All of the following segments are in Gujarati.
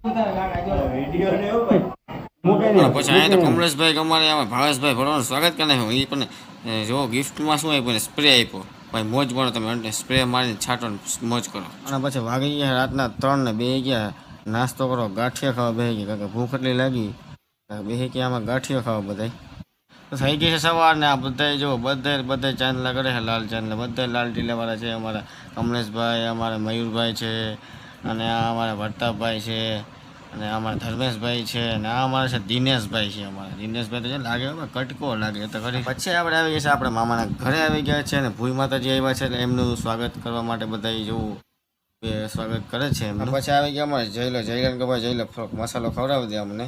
પછી અહીંયા તો કમલેશભાઈ અમારે આમાં ભાવેશભાઈ ભરવાનું સ્વાગત કરે છે. એ પણ જો ગિફ્ટમાં શું આપ્યું ને સ્પ્રે આપ્યો. ભાઈ મોજ કરો તમે, સ્પ્રે મારીને છાંટો મોજ કરો. અને પછી વાગી ગયા રાતના 3 ને 2 ગયા. નાસ્તો કરો, ગાંઠિયા ખાવા બેસી ગયા, કારણ કે ભૂખ એટલી લાગી. બેસી ગયા આમાં ગાંઠિયા ખાવા બધા. તો થઈ ગઈ છે સવાર ને આ બધા જો બધા ચાંદલા કરે છે, લાલ ચાંદલા બધા લાલ ટીલાવાળા છે. અમારા કમલેશભાઈ, અમારા મયુરભાઈ છે, અને આ અમારા પ્રતાપભાઈ છે, અને અમારા ધર્મેશભાઈ છે, અને આ અમારા છે દિનેશભાઈ છે. અમારા દિનેશભાઈ તો છે લાગે કટકો લાગે તો ખરી. પછી આપણે આવી ગયા છે આપણા મામાના ઘરે આવી ગયા છે, અને ભૂઈ માતાજી આવ્યા છે એટલે એમનું સ્વાગત કરવા માટે બધા જેવું સ્વાગત કરે છે એમનું. પછી આવી ગયા અમારે જયલો કે ભાઈ જયલો મસાલો ખવડાવી દે અમને.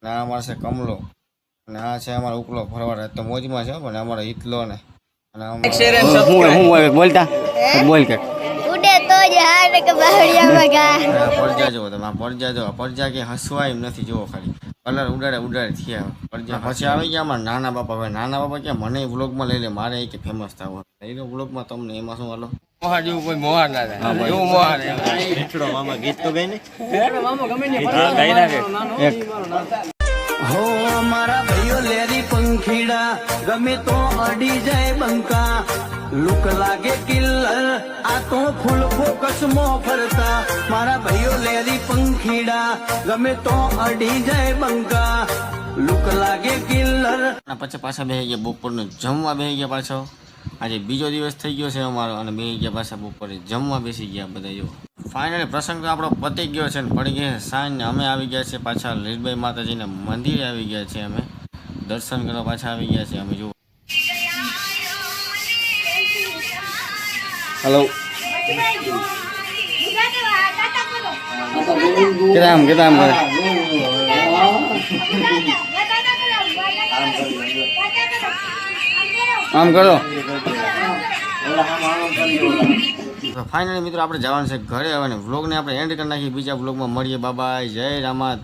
અને આ અમારે છે કમલો, અને આ છે અમારો ઉપલો ફરવાડ તો મોજમાં છે પણ અમારો હિતલો ને. અને બોલતા બોલ કે ઉડે તો જ હાર કે બાવળિયામાં ગા પડજા જો તમે પડજા કે હસવાય એમ નથી. જોવો ખાલી કલર ઉડાડે થયા પડજા. પછી આવી ગયા અમારા નાના બાપા. ભાઈ નાના બાપા ક્યાં મને વ્લોગમાં લઈ લે, મારે કે ફેમસ થવું લઈ લો વ્લોગમાં. તમને એમાં શું હાલો મોહાર જેવું કોઈ મોહાર ના થાય. એવું મોહાર હેઠડો મામા ગીત તો ગાઈ ને હેઠડો મામા ગમે ને ગાઈ નાખે. હો મારા ભાઈઓ લેરી પંખીડા ગમે તો અડી જાય બંકા. લુક લાગે કિલ્લર આ તો ફૂલ ફોકસ મો ફરતા. મારા ભાઈઓ લેરી પંખીડા ગમે તો અડી જાય બંકા. લુક લાગે કિલ્લર. પછી પાછા બેસી ગયા બપોરનું જમવા બેસી ગયા પાછો. આજે બીજો દિવસ થઈ ગયો છે અમારો, અને બેસી ગયા પાછા બપોરે જમવા બેસી ગયા બધા. જો ફાઇનલી પ્રસંગ તો આપણો પતી ગયો છે ને પડી ગયા સાંજ. અમે આવી ગયા છે પાછા લીલબાઈ માતાજીના મંદિરે આવી ગયા છે. અમે દર્શન કરવા પાછા આવી ગયા છે. અમે જો હેલો કેમ આમ કરો. ફાઇનલી મિત્રો આપણે જવાનું છે ઘરે. હવે વ્લોગને આપણે એન્ડ કરી નાખીએ. બીજા વ્લોગમાં મળીએ. બાય જય રામા.